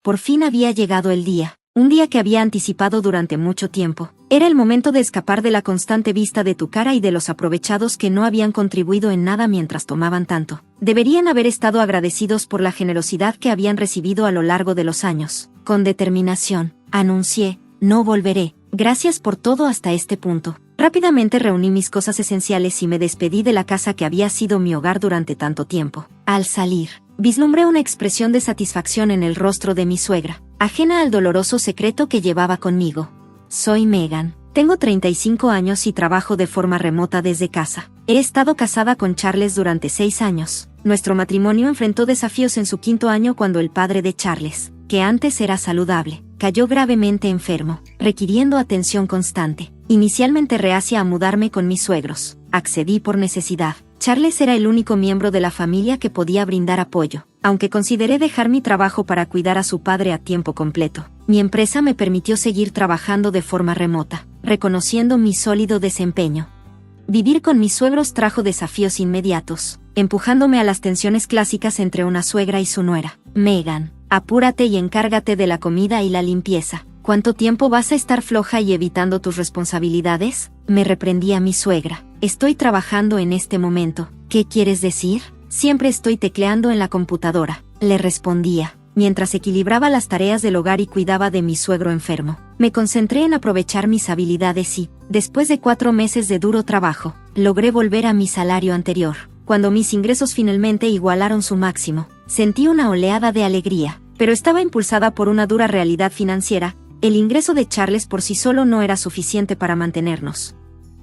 Por fin había llegado el día. Un día que había anticipado durante mucho tiempo. Era el momento de escapar de la constante vista de tu cara y de los aprovechados que no habían contribuido en nada mientras tomaban tanto. Deberían haber estado agradecidos por la generosidad que habían recibido a lo largo de los años. Con determinación, anuncié, no volveré. Gracias por todo hasta este punto. Rápidamente reuní mis cosas esenciales y me despedí de la casa que había sido mi hogar durante tanto tiempo. Al salir, vislumbré una expresión de satisfacción en el rostro de mi suegra, ajena al doloroso secreto que llevaba conmigo. Soy Megan. Tengo 35 años y trabajo de forma remota desde casa. He estado casada con Charles durante 6 años. Nuestro matrimonio enfrentó desafíos en su 5º año cuando el padre de Charles, que antes era saludable, cayó gravemente enfermo, requiriendo atención constante. Inicialmente reacia a mudarme con mis suegros, accedí por necesidad. Charles era el único miembro de la familia que podía brindar apoyo, aunque consideré dejar mi trabajo para cuidar a su padre a tiempo completo. Mi empresa me permitió seguir trabajando de forma remota, reconociendo mi sólido desempeño. Vivir con mis suegros trajo desafíos inmediatos, empujándome a las tensiones clásicas entre una suegra y su nuera. Megan, apúrate y encárgate de la comida y la limpieza. ¿Cuánto tiempo vas a estar floja y evitando tus responsabilidades? Me reprendía mi suegra. Estoy trabajando en este momento. ¿Qué quieres decir? Siempre estoy tecleando en la computadora, le respondía, mientras equilibraba las tareas del hogar y cuidaba de mi suegro enfermo. Me concentré en aprovechar mis habilidades y, después de 4 meses de duro trabajo, logré volver a mi salario anterior. Cuando mis ingresos finalmente igualaron su máximo, sentí una oleada de alegría, pero estaba impulsada por una dura realidad financiera. El ingreso de Charles por sí solo no era suficiente para mantenernos.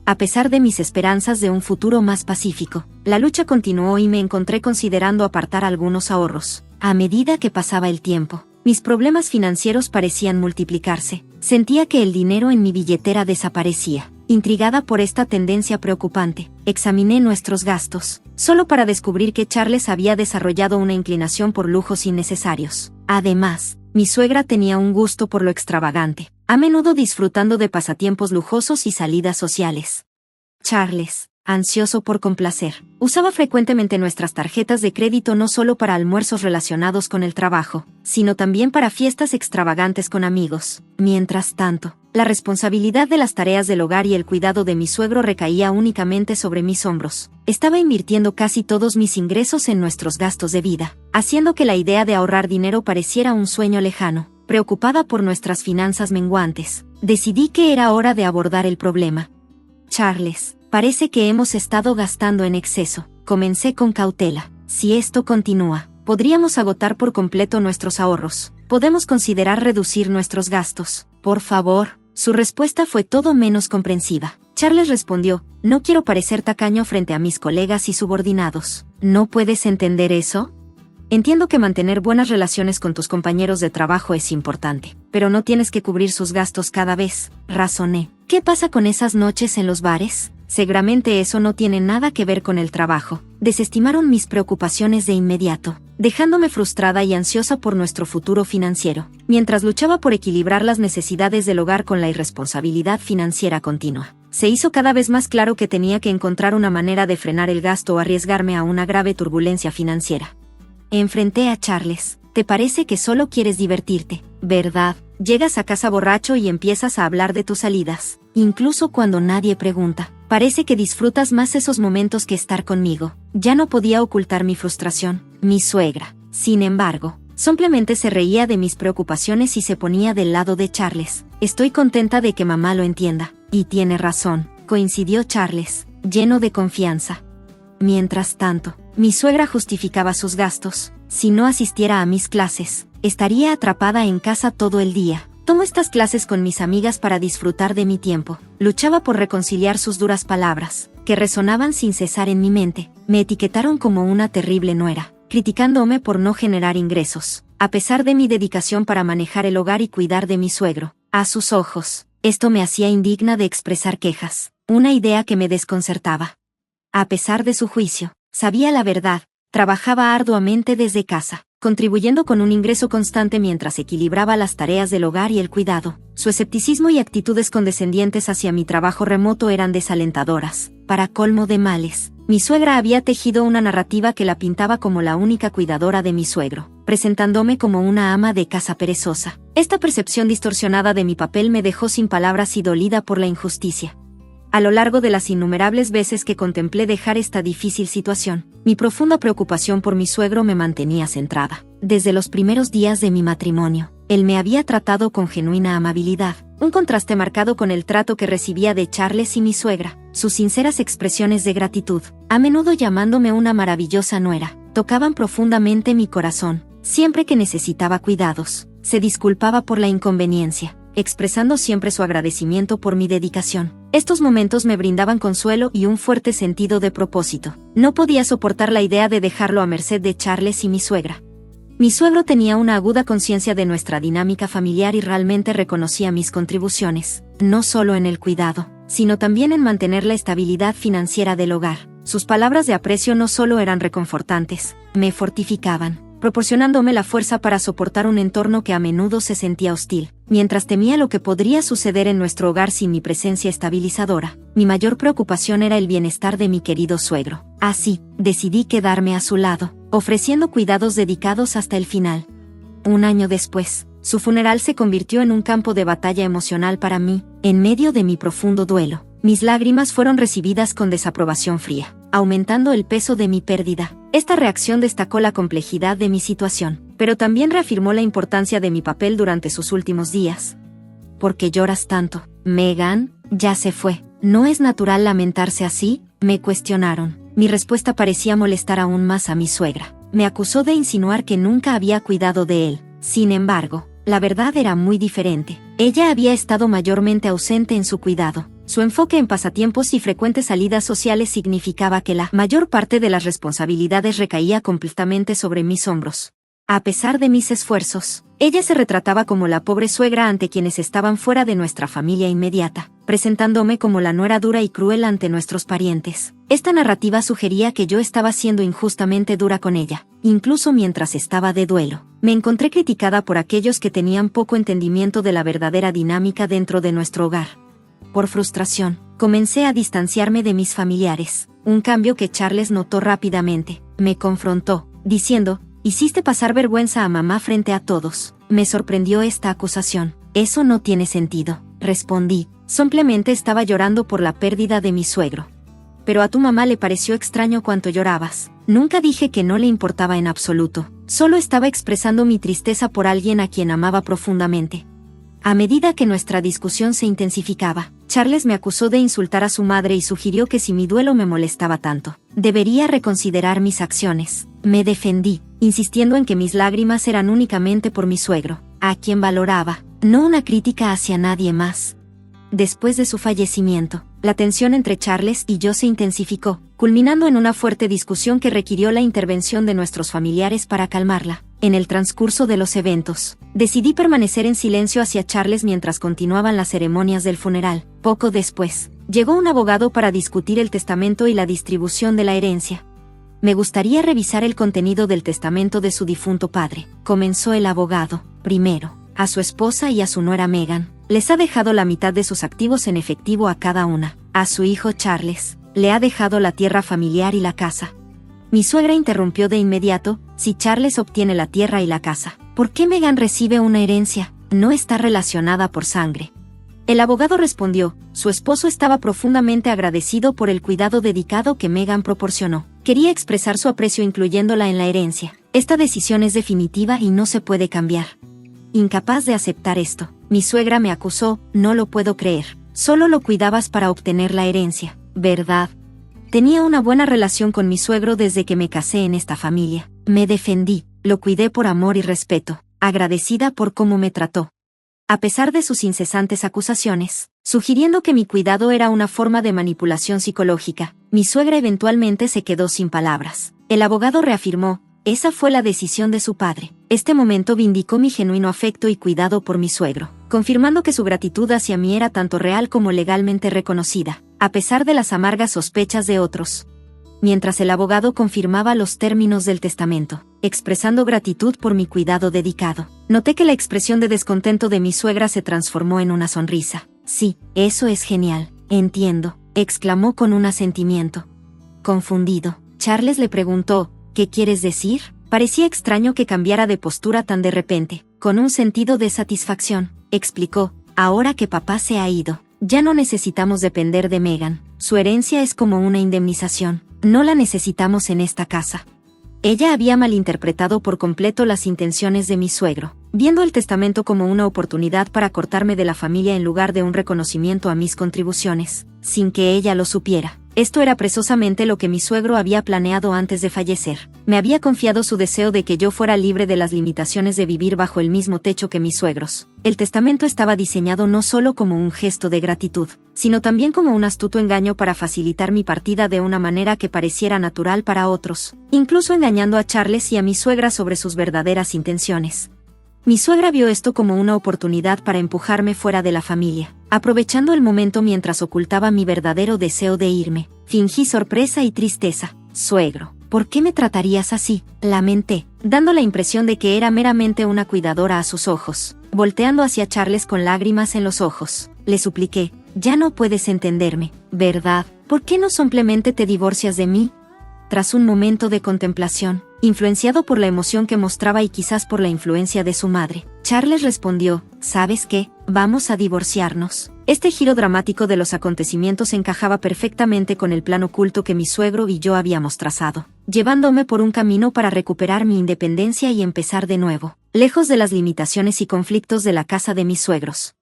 A pesar de mis esperanzas de un futuro más pacífico, la lucha continuó y me encontré considerando apartar algunos ahorros. A medida que pasaba el tiempo, mis problemas financieros parecían multiplicarse. Sentía que el dinero en mi billetera desaparecía. Intrigada por esta tendencia preocupante, examiné nuestros gastos, solo para descubrir que Charles había desarrollado una inclinación por lujos innecesarios. Además, mi suegra tenía un gusto por lo extravagante, a menudo disfrutando de pasatiempos lujosos y salidas sociales. Charles, ansioso por complacer, usaba frecuentemente nuestras tarjetas de crédito no solo para almuerzos relacionados con el trabajo, sino también para fiestas extravagantes con amigos. Mientras tanto, la responsabilidad de las tareas del hogar y el cuidado de mi suegro recaía únicamente sobre mis hombros. Estaba invirtiendo casi todos mis ingresos en nuestros gastos de vida, haciendo que la idea de ahorrar dinero pareciera un sueño lejano. Preocupada por nuestras finanzas menguantes, decidí que era hora de abordar el problema. Charles, parece que hemos estado gastando en exceso. Comencé con cautela. Si esto continúa, podríamos agotar por completo nuestros ahorros. Podemos considerar reducir nuestros gastos. Por favor. Su respuesta fue todo menos comprensiva. Charles respondió, no quiero parecer tacaño frente a mis colegas y subordinados. ¿No puedes entender eso? Entiendo que mantener buenas relaciones con tus compañeros de trabajo es importante, pero no tienes que cubrir sus gastos cada vez, razoné. ¿Qué pasa con esas noches en los bares? Seguramente eso no tiene nada que ver con el trabajo. Desestimaron mis preocupaciones de inmediato, dejándome frustrada y ansiosa por nuestro futuro financiero, mientras luchaba por equilibrar las necesidades del hogar con la irresponsabilidad financiera continua. Se hizo cada vez más claro que tenía que encontrar una manera de frenar el gasto o arriesgarme a una grave turbulencia financiera. Enfrenté a Charles. ¿Te parece que solo quieres divertirte, verdad? Llegas a casa borracho y empiezas a hablar de tus salidas, incluso cuando nadie pregunta. Parece que disfrutas más esos momentos que estar conmigo. Ya no podía ocultar mi frustración. Mi suegra, sin embargo, simplemente se reía de mis preocupaciones y se ponía del lado de Charles. Estoy contenta de que mamá lo entienda. Y tiene razón, coincidió Charles, lleno de confianza. Mientras tanto, mi suegra justificaba sus gastos. Si no asistiera a mis clases, estaría atrapada en casa todo el día. Tomo estas clases con mis amigas para disfrutar de mi tiempo. Luchaba por reconciliar sus duras palabras, que resonaban sin cesar en mi mente. Me etiquetaron como una terrible nuera, criticándome por no generar ingresos, a pesar de mi dedicación para manejar el hogar y cuidar de mi suegro. A sus ojos, esto me hacía indigna de expresar quejas, una idea que me desconcertaba. A pesar de su juicio, sabía la verdad. Trabajaba arduamente desde casa, contribuyendo con un ingreso constante mientras equilibraba las tareas del hogar y el cuidado. Su escepticismo y actitudes condescendientes hacia mi trabajo remoto eran desalentadoras. Para colmo de males, mi suegra había tejido una narrativa que la pintaba como la única cuidadora de mi suegro. presentándome como una ama de casa perezosa. Esta percepción distorsionada de mi papel me dejó sin palabras y dolida por la injusticia. A lo largo de las innumerables veces que contemplé dejar esta difícil situación, mi profunda preocupación por mi suegro me mantenía centrada. Desde los primeros días de mi matrimonio, él me había tratado con genuina amabilidad, un contraste marcado con el trato que recibía de Charles y mi suegra. Sus sinceras expresiones de gratitud, a menudo llamándome una maravillosa nuera, tocaban profundamente mi corazón. Siempre que necesitaba cuidados, se disculpaba por la inconveniencia, expresando siempre su agradecimiento por mi dedicación. Estos momentos me brindaban consuelo y un fuerte sentido de propósito. No podía soportar la idea de dejarlo a merced de Charles y mi suegra. Mi suegro tenía una aguda conciencia de nuestra dinámica familiar y realmente reconocía mis contribuciones, no solo en el cuidado, sino también en mantener la estabilidad financiera del hogar. Sus palabras de aprecio no solo eran reconfortantes, me fortificaban, proporcionándome la fuerza para soportar un entorno que a menudo se sentía hostil. Mientras temía lo que podría suceder en nuestro hogar sin mi presencia estabilizadora, mi mayor preocupación era el bienestar de mi querido suegro. Así, decidí quedarme a su lado, ofreciendo cuidados dedicados hasta el final. Un año después, su funeral se convirtió en un campo de batalla emocional para mí. En medio de mi profundo duelo, mis lágrimas fueron recibidas con desaprobación fría, aumentando el peso de mi pérdida. Esta reacción destacó la complejidad de mi situación, pero también reafirmó la importancia de mi papel durante sus últimos días. ¿Por qué lloras tanto, Megan? Ya se fue. ¿No es natural lamentarse así?, me cuestionaron. Mi respuesta parecía molestar aún más a mi suegra. Me acusó de insinuar que nunca había cuidado de él. Sin embargo, la verdad era muy diferente. Ella había estado mayormente ausente en su cuidado. Su enfoque en pasatiempos y frecuentes salidas sociales significaba que la mayor parte de las responsabilidades recaía completamente sobre mis hombros. A pesar de mis esfuerzos, ella se retrataba como la pobre suegra ante quienes estaban fuera de nuestra familia inmediata, presentándome como la nuera dura y cruel ante nuestros parientes. Esta narrativa sugería que yo estaba siendo injustamente dura con ella, incluso mientras estaba de duelo. Me encontré criticada por aquellos que tenían poco entendimiento de la verdadera dinámica dentro de nuestro hogar. Por frustración, comencé a distanciarme de mis familiares, un cambio que Charles notó rápidamente. Me confrontó, diciendo: «Hiciste pasar vergüenza a mamá frente a todos». Me sorprendió esta acusación. «Eso no tiene sentido», respondí. «Simplemente estaba llorando por la pérdida de mi suegro». «Pero a tu mamá le pareció extraño cuánto llorabas». Nunca dije que no le importaba en absoluto. Solo estaba expresando mi tristeza por alguien a quien amaba profundamente. A medida que nuestra discusión se intensificaba, Charles me acusó de insultar a su madre y sugirió que si mi duelo me molestaba tanto, debería reconsiderar mis acciones. Me defendí, insistiendo en que mis lágrimas eran únicamente por mi suegro, a quien valoraba, no una crítica hacia nadie más. Después de su fallecimiento, la tensión entre Charles y yo se intensificó, culminando en una fuerte discusión que requirió la intervención de nuestros familiares para calmarla. En el transcurso de los eventos, decidí permanecer en silencio hacia Charles mientras continuaban las ceremonias del funeral. Poco después, llegó un abogado para discutir el testamento y la distribución de la herencia. «Me gustaría revisar el contenido del testamento de su difunto padre», comenzó el abogado. «Primero, a su esposa y a su nuera Megan les ha dejado la mitad de sus activos en efectivo a cada una. A su hijo Charles le ha dejado la tierra familiar y la casa». Mi suegra interrumpió de inmediato: «Si Charles obtiene la tierra y la casa, ¿por qué Megan recibe una herencia? No está relacionada por sangre». El abogado respondió: «Su esposo estaba profundamente agradecido por el cuidado dedicado que Megan proporcionó. Quería expresar su aprecio incluyéndola en la herencia. Esta decisión es definitiva y no se puede cambiar». Incapaz de aceptar esto, mi suegra me acusó: «No lo puedo creer. Solo lo cuidabas para obtener la herencia, ¿verdad?». Tenía una buena relación con mi suegro desde que me casé en esta familia. Me defendí, lo cuidé por amor y respeto, agradecida por cómo me trató. A pesar de sus incesantes acusaciones, sugiriendo que mi cuidado era una forma de manipulación psicológica, mi suegra eventualmente se quedó sin palabras. El abogado reafirmó: «Esa fue la decisión de su padre». Este momento vindicó mi genuino afecto y cuidado por mi suegro, confirmando que su gratitud hacia mí era tanto real como legalmente reconocida, a pesar de las amargas sospechas de otros. Mientras el abogado confirmaba los términos del testamento, expresando gratitud por mi cuidado dedicado, noté que la expresión de descontento de mi suegra se transformó en una sonrisa. «Sí, eso es genial, entiendo», exclamó con un asentimiento. Confundido, Charles le preguntó: «¿Qué quieres decir?». Parecía extraño que cambiara de postura tan de repente, con un sentido de satisfacción. Explicó, ahora que papá se ha ido, ya no necesitamos depender de Megan. Su herencia es como una indemnización. No la necesitamos en esta casa. Ella había malinterpretado por completo las intenciones de mi suegro, viendo el testamento como una oportunidad para cortarme de la familia en lugar de un reconocimiento a mis contribuciones, sin que ella lo supiera. Esto era precisamente lo que mi suegro había planeado antes de fallecer. Me había confiado su deseo de que yo fuera libre de las limitaciones de vivir bajo el mismo techo que mis suegros. El testamento estaba diseñado no solo como un gesto de gratitud, sino también como un astuto engaño para facilitar mi partida de una manera que pareciera natural para otros, incluso engañando a Charles y a mi suegra sobre sus verdaderas intenciones. Mi suegra vio esto como una oportunidad para empujarme fuera de la familia, aprovechando el momento mientras ocultaba mi verdadero deseo de irme. Fingí sorpresa y tristeza. Suegro, ¿por qué me tratarías así? Lamenté, dando la impresión de que era meramente una cuidadora a sus ojos. Volteando hacia Charles con lágrimas en los ojos, le supliqué, ya no puedes entenderme, ¿verdad? ¿Por qué no simplemente te divorcias de mí? Tras un momento de contemplación, influenciado por la emoción que mostraba y quizás por la influencia de su madre, Charles respondió, ¿sabes qué? Vamos a divorciarnos. Este giro dramático de los acontecimientos encajaba perfectamente con el plan oculto que mi suegro y yo habíamos trazado, llevándome por un camino para recuperar mi independencia y empezar de nuevo, lejos de las limitaciones y conflictos de la casa de mis suegros.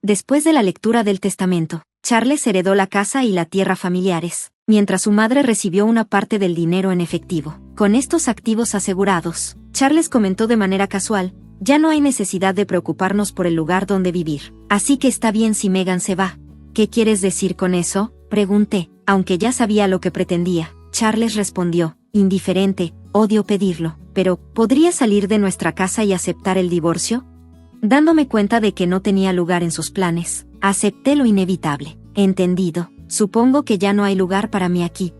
Después de la lectura del testamento, Charles heredó la casa y la tierra familiares, mientras su madre recibió una parte del dinero en efectivo. Con estos activos asegurados, Charles comentó de manera casual, ya no hay necesidad de preocuparnos por el lugar donde vivir, así que está bien si Megan se va. ¿Qué quieres decir con eso? Pregunté, aunque ya sabía lo que pretendía. Charles respondió, indiferente, odio pedirlo, pero ¿podría salir de nuestra casa y aceptar el divorcio? Dándome cuenta de que no tenía lugar en sus planes, acepté lo inevitable. Entendido, supongo que ya no hay lugar para mí aquí.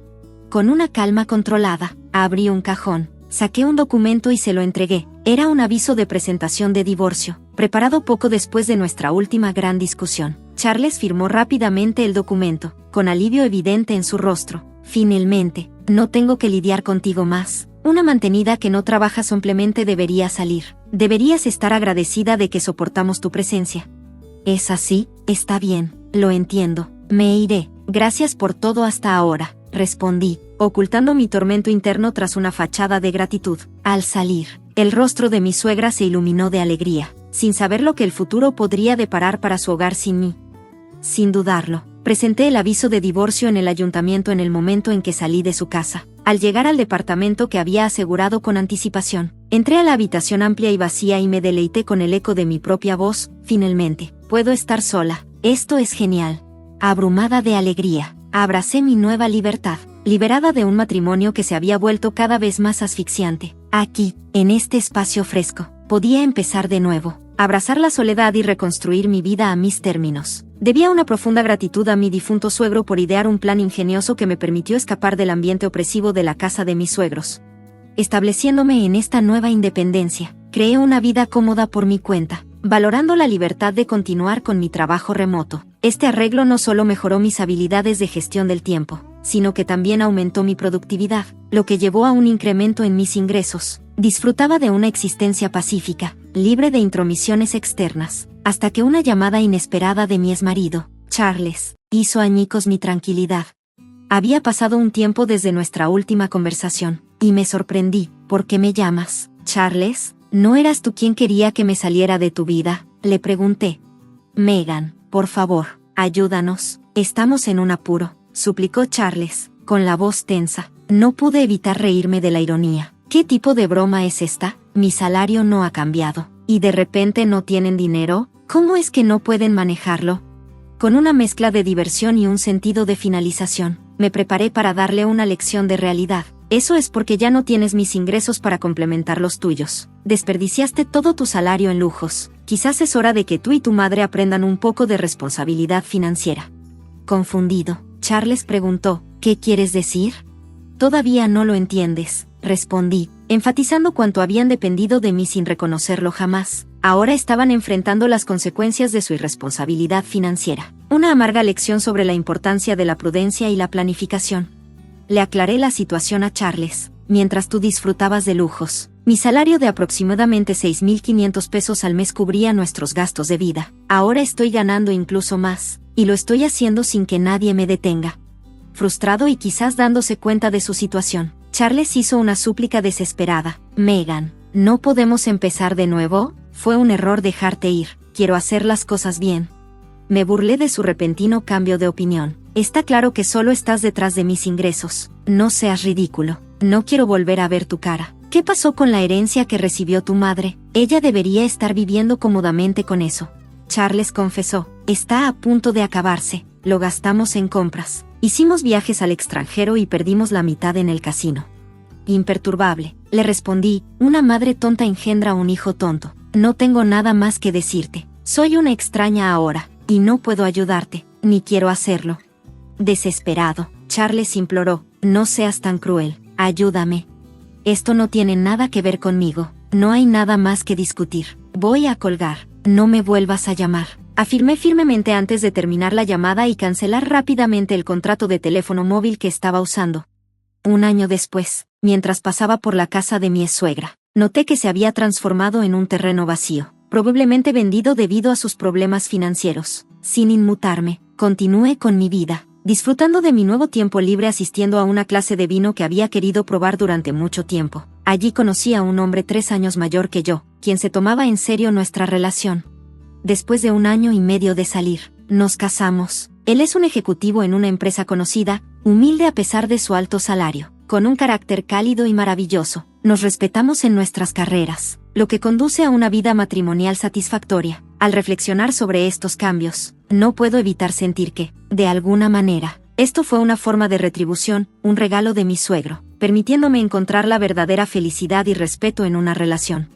Con una calma controlada, abrí un cajón, saqué un documento y se lo entregué. Era un aviso de presentación de divorcio, preparado poco después de nuestra última gran discusión. Charles firmó rápidamente el documento, con alivio evidente en su rostro. Finalmente, no tengo que lidiar contigo más. Una mantenida que no trabaja simplemente debería salir. Deberías estar agradecida de que soportamos tu presencia. ¿Es así? Está bien, lo entiendo. Me iré. Gracias por todo hasta ahora, respondí, ocultando mi tormento interno tras una fachada de gratitud. Al salir, el rostro de mi suegra se iluminó de alegría, sin saber lo que el futuro podría deparar para su hogar sin mí. Sin dudarlo, presenté el aviso de divorcio en el ayuntamiento en el momento en que salí de su casa. Al llegar al departamento que había asegurado con anticipación, entré a la habitación amplia y vacía y me deleité con el eco de mi propia voz. Finalmente, puedo estar sola. Esto es genial. Abrumada de alegría, abracé mi nueva libertad, liberada de un matrimonio que se había vuelto cada vez más asfixiante. Aquí, en este espacio fresco, podía empezar de nuevo, abrazar la soledad y reconstruir mi vida a mis términos. Debía una profunda gratitud a mi difunto suegro por idear un plan ingenioso que me permitió escapar del ambiente opresivo de la casa de mis suegros. Estableciéndome en esta nueva independencia, creé una vida cómoda por mi cuenta, valorando la libertad de continuar con mi trabajo remoto. Este arreglo no solo mejoró mis habilidades de gestión del tiempo, sino que también aumentó mi productividad, lo que llevó a un incremento en mis ingresos. Disfrutaba de una existencia pacífica, libre de intromisiones externas, hasta que una llamada inesperada de mi exmarido, Charles, hizo añicos mi tranquilidad. Había pasado un tiempo desde nuestra última conversación, y me sorprendí. ¿Por qué me llamas, Charles? ¿No eras tú quien quería que me saliera de tu vida?, le pregunté. Megan, por favor, ayúdanos, estamos en un apuro, suplicó Charles, con la voz tensa. No pude evitar reírme de la ironía. ¿Qué tipo de broma es esta? Mi salario no ha cambiado, ¿y de repente no tienen dinero? ¿Cómo es que no pueden manejarlo? Con una mezcla de diversión y un sentido de finalización, me preparé para darle una lección de realidad. Eso es porque ya no tienes mis ingresos para complementar los tuyos. Desperdiciaste todo tu salario en lujos. Quizás es hora de que tú y tu madre aprendan un poco de responsabilidad financiera. Confundido, Charles preguntó, ¿qué quieres decir? Todavía no lo entiendes, respondí, enfatizando cuánto habían dependido de mí sin reconocerlo jamás. Ahora estaban enfrentando las consecuencias de su irresponsabilidad financiera. Una amarga lección sobre la importancia de la prudencia y la planificación. Le aclaré la situación a Charles. Mientras tú disfrutabas de lujos, Mi salario de aproximadamente 6.500 pesos al mes cubría nuestros gastos de vida. Ahora estoy ganando incluso más, y lo estoy haciendo sin que nadie me detenga. Frustrado y quizás dándose cuenta de su situación, Charles hizo una súplica desesperada. Megan, ¿no podemos empezar de nuevo? Fue un error dejarte ir. Quiero hacer las cosas bien. Me burlé de su repentino cambio de opinión. Está claro que solo estás detrás de mis ingresos. No seas ridículo. No quiero volver a ver tu cara. ¿Qué pasó con la herencia que recibió tu madre? Ella debería estar viviendo cómodamente con eso. Charles confesó. Está a punto de acabarse. Lo gastamos en compras. Hicimos viajes al extranjero y perdimos la mitad en el casino. Imperturbable, le respondí, una madre tonta engendra un hijo tonto. No tengo nada más que decirte. Soy una extraña ahora, y no puedo ayudarte, ni quiero hacerlo. Desesperado, Charles imploró, no seas tan cruel, ayúdame. Esto no tiene nada que ver conmigo, no hay nada más que discutir. Voy a colgar, no me vuelvas a llamar. Afirmé firmemente antes de terminar la llamada y cancelar rápidamente el contrato de teléfono móvil que estaba usando. Un año después, mientras pasaba por la casa de mi suegra, noté que se había transformado en un terreno vacío, probablemente vendido debido a sus problemas financieros. Sin inmutarme, continué con mi vida, disfrutando de mi nuevo tiempo libre asistiendo a una clase de vino que había querido probar durante mucho tiempo. Allí conocí a un hombre 3 años mayor que yo, quien se tomaba en serio nuestra relación. Después de 1 año y medio de salir, nos casamos. Él es un ejecutivo en una empresa conocida, humilde a pesar de su alto salario, con un carácter cálido y maravilloso. Nos respetamos en nuestras carreras, lo que conduce a una vida matrimonial satisfactoria. Al reflexionar sobre estos cambios, no puedo evitar sentir que, de alguna manera, esto fue una forma de retribución, un regalo de mi suegro, permitiéndome encontrar la verdadera felicidad y respeto en una relación.